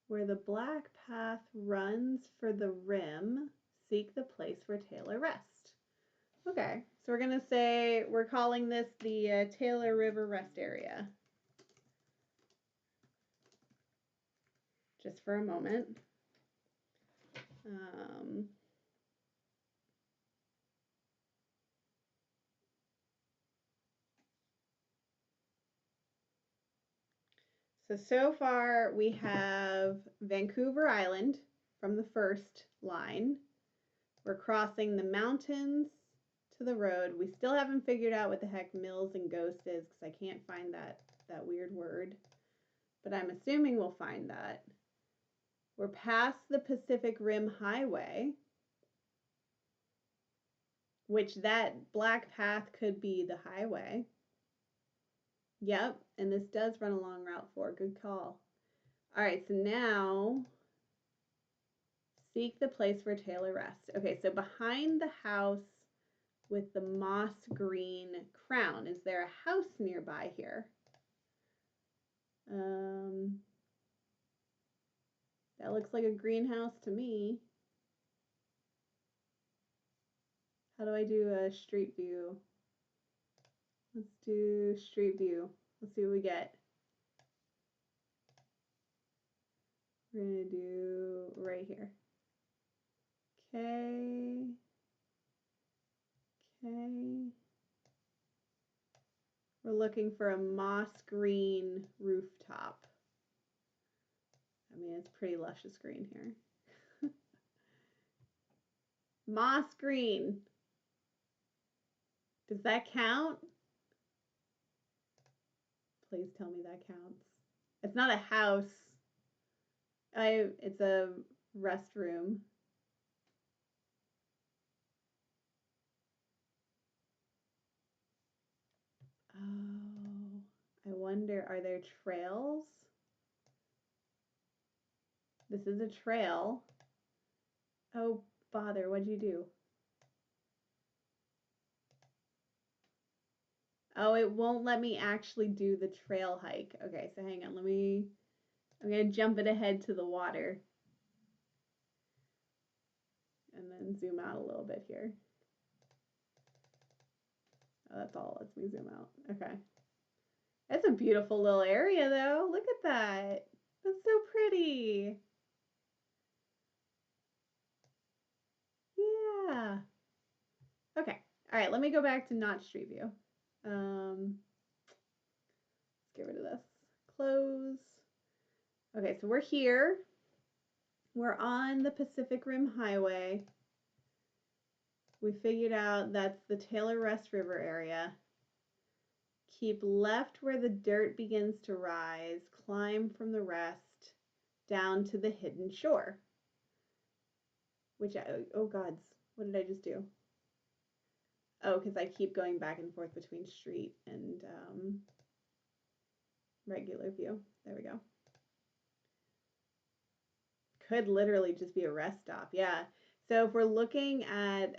Where the black path runs for the rim, seek the place where Taylor rests. Okay, so we're gonna say we're calling this the Taylor River Rest Area. Just for a moment. So far we have Vancouver Island from the first line. We're crossing the mountains to the road. We still haven't figured out what the heck Mills and Ghost is because I can't find that weird word. But I'm assuming we'll find that. We're past the Pacific Rim Highway, which that black path could be the highway. Yep, and this does run along Route 4. Good call. All right, so now seek the place where Taylor rests. Okay, so behind the house with the moss green crown, is there a house nearby here? That looks like a greenhouse to me. How do I do a street view? Let's do street view. Let's see what we get. We're gonna do right here. Okay. We're looking for a moss green rooftop. I mean, it's pretty luscious green here. Moss green. Does that count? Please tell me that counts. It's not a house. It's a restroom. Oh, I wonder, are there trails? This is a trail. Oh, bother, what'd you do? Oh, it won't let me actually do the trail hike. Okay, so hang on, I'm gonna jump it ahead to the water. And then zoom out a little bit here. Oh, that's all, lets me zoom out. Okay. That's a beautiful little area though. Look at that. That's so pretty. Yeah. Okay. All right, let me go back to not Street View. Let's get rid of this. Close. Okay, so we're here. We're on the Pacific Rim Highway. We figured out that's the Taylor Rest River area. Keep left where the dirt begins to rise. Climb from the rest down to the hidden shore. Which, oh gods, what did I just do? Oh, because I keep going back and forth between street and regular view. There we go. Could literally just be a rest stop. Yeah. So if we're looking at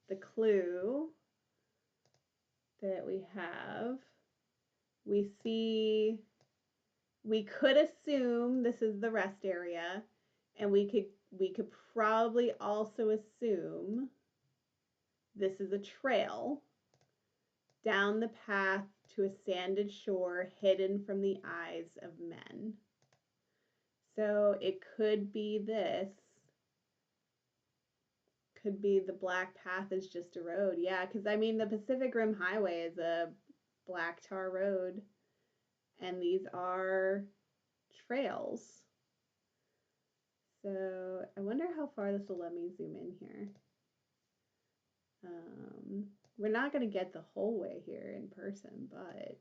the clue that we have, we see, we could assume this is the rest area, and we could probably also assume this is a trail down the path to a sanded shore hidden from the eyes of men. So it could be this. Could be the black path is just a road. Yeah, because I mean the Pacific Rim Highway is a black tar road, and these are trails. So I wonder how far this will let me zoom in here. We're not going to get the whole way here in person, but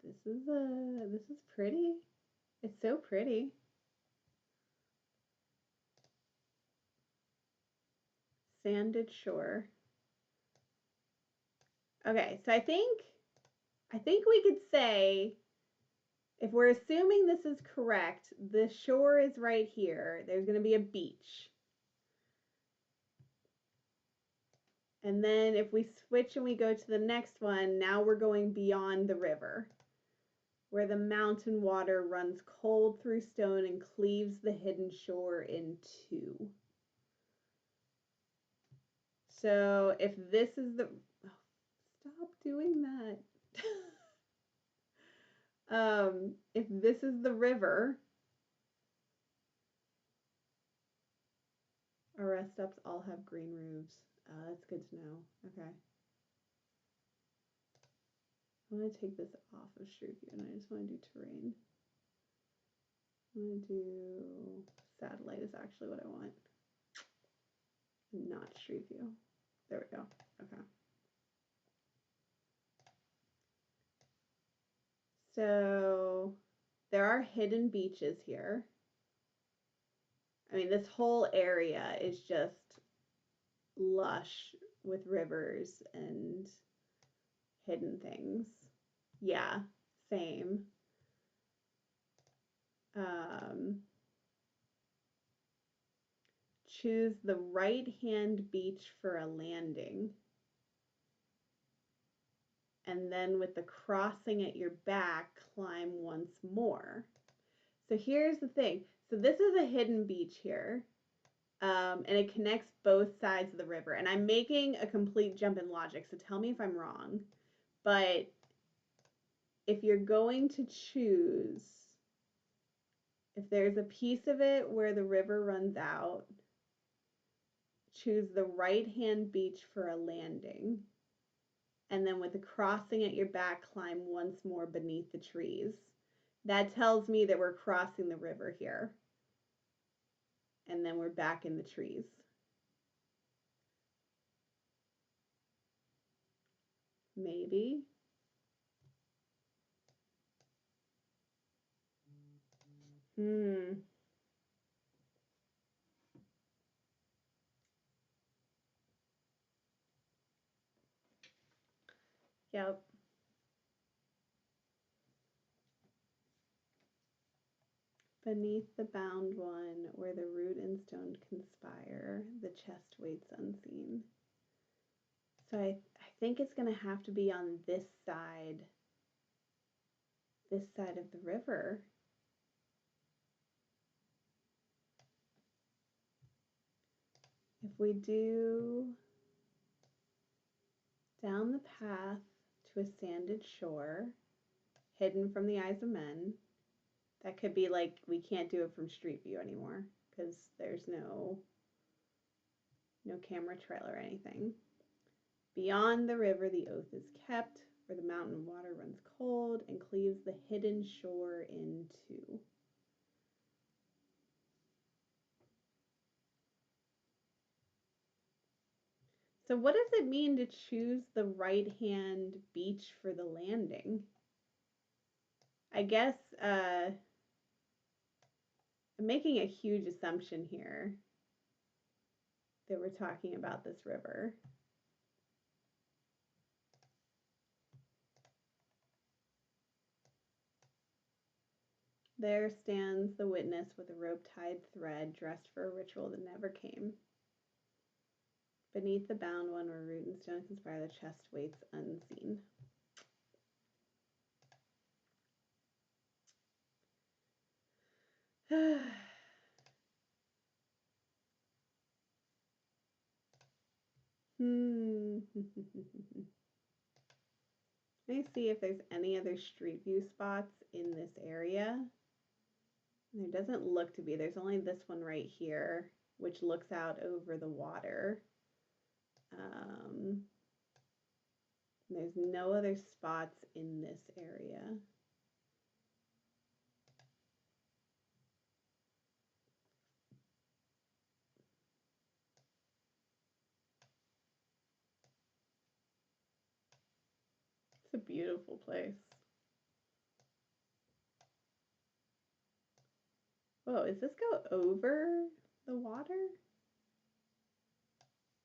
this is pretty. It's so pretty. Sanded shore. Okay, so I think we could say, if we're assuming this is correct, the shore is right here. There's going to be a beach. And then if we switch and we go to the next one, now we're going beyond the river, where the mountain water runs cold through stone and cleaves the hidden shore in two. So if this is the, oh, stop doing that. If this is the river, our rest stops all have green roofs. That's good to know. Okay. I want to take this off of Street View and I just want to do terrain. I'm going to do satellite is actually what I want. Not Street View. There we go. Okay. So there are hidden beaches here. I mean, this whole area is just lush with rivers and hidden things. Yeah, same. Choose the right-hand beach for a landing. And then with the crossing at your back, climb once more. So here's the thing. So this is a hidden beach here. And it connects both sides of the river. And I'm making a complete jump in logic, so tell me if I'm wrong. But if you're going to choose, if there's a piece of it where the river runs out, choose the right-hand beach for a landing. And then with the crossing at your back, climb once more beneath the trees. That tells me that we're crossing the river here. And then we're back in the trees. Maybe. Yep. Beneath the bound one, where the root and stone conspire, the chest waits unseen. So I think it's going to have to be on this side of the river. If we do down the path to a sanded shore, hidden from the eyes of men, that could be like, we can't do it from Street View anymore because there's no camera trail or anything. Beyond the river, the oath is kept, where the mountain water runs cold and cleaves the hidden shore in two. So what does it mean to choose the right-hand beach for the landing? I guess I'm making a huge assumption here that we're talking about this river. There stands the witness with a rope-tied thread, dressed for a ritual that never came. Beneath the bound one, where root and stone conspire, the chest waits unseen. Let me see if there's any other Street View spots in this area. There doesn't look to be. There's only this one right here, which looks out over the water. There's no other spots in this area. It's a beautiful place. Whoa, does this go over the water?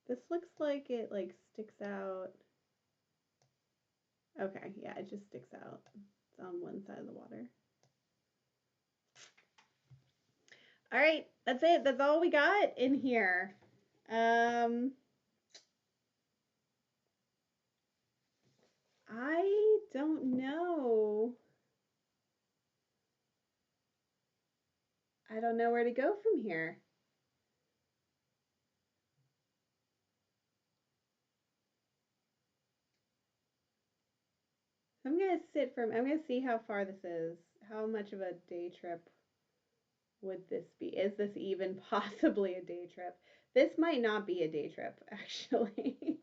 This looks like it sticks out. Okay, yeah, it just sticks out. It's on one side of the water. All right, that's it. That's all we got in here. don't know. I don't know where to go from here. I'm gonna see how far this is. How much of a day trip would this be? Is this even possibly a day trip? This might not be a day trip, actually.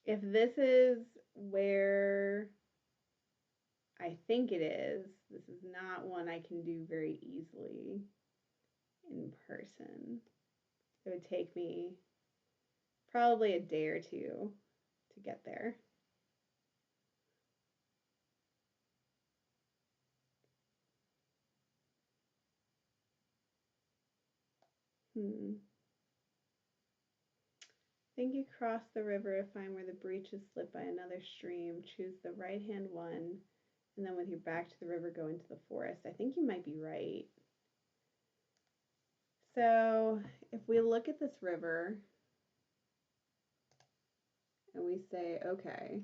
If this is where I think it is, this is not one I can do very easily in person. It would take me probably a day or two to get there. Think you cross the river to find where the breach is split by another stream. Choose the right-hand one, and then with your back to the river, go into the forest. I think you might be right. So if we look at this river and we say, okay,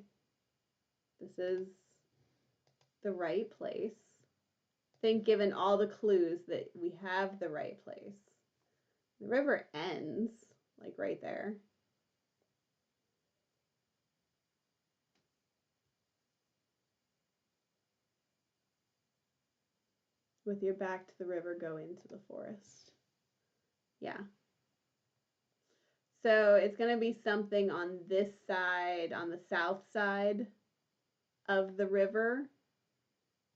this is the right place. I think given all the clues that we have the right place. The river ends like right there. With your back to the river, go into the forest. Yeah. So it's going to be something on this side, on the south side of the river,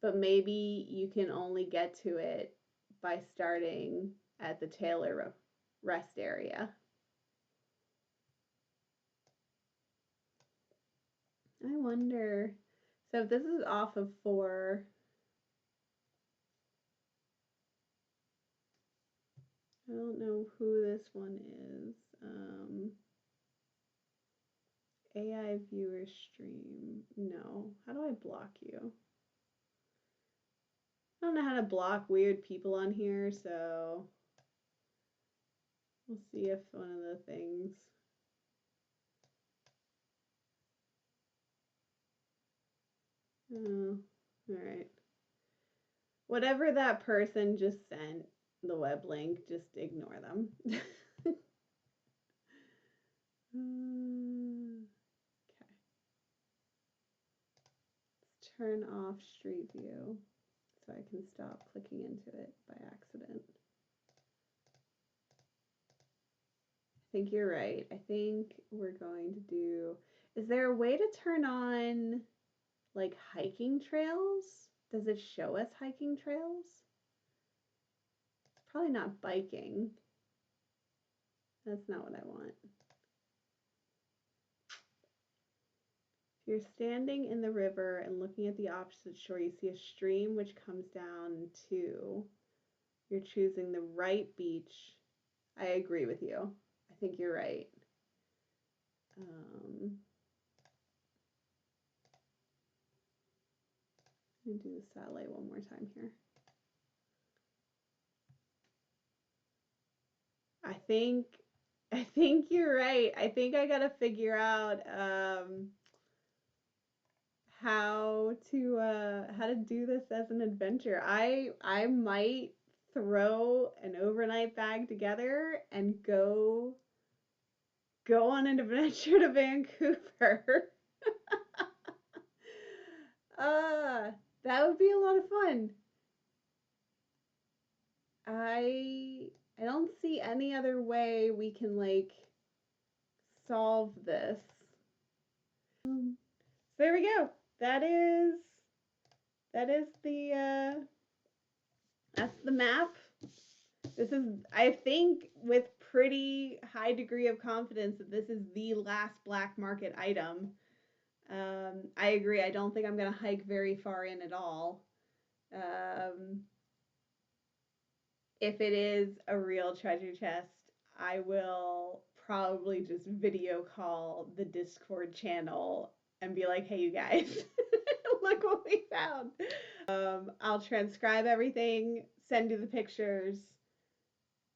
but maybe you can only get to it by starting at the Taylor rest area. I wonder, so if this is off of 4, I don't know who this one is. AI viewer stream. No. How do I block you? I don't know how to block weird people on here, so we'll see if one of the things. Oh, all right. Whatever that person just sent, the web link, just ignore them. Okay. Let's turn off Street View so I can stop clicking into it by accident. I think you're right. I think we're going to do, is there a way to turn on like hiking trails? Does it show us hiking trails? It's probably not biking. That's not what I want. If you're standing in the river and looking at the opposite shore, you see a stream which comes down to, you're choosing the right beach. I agree with you. I think you're right. Let me do the satellite one more time here. I think you're right. I think I gotta figure out how to do this as an adventure. I might throw an overnight bag together and go on an adventure to Vancouver. That would be a lot of fun. I don't see any other way we can like solve this. So there we go. That is the that's the map. This is, I think, with pretty high degree of confidence that this is the last black market item. I agree. I don't think I'm gonna hike very far in at all. If it is a real treasure chest, I will probably just video call the Discord channel and be like, hey, you guys, look what we found. I'll transcribe everything, send you the pictures,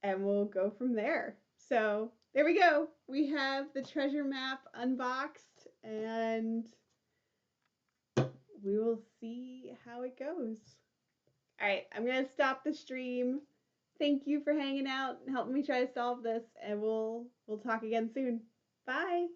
and we'll go from there. So there we go. We have the treasure map unboxed, and we will see how it goes. All right, I'm going to stop the stream. Thank you for hanging out and helping me try to solve this, and we'll talk again soon. Bye.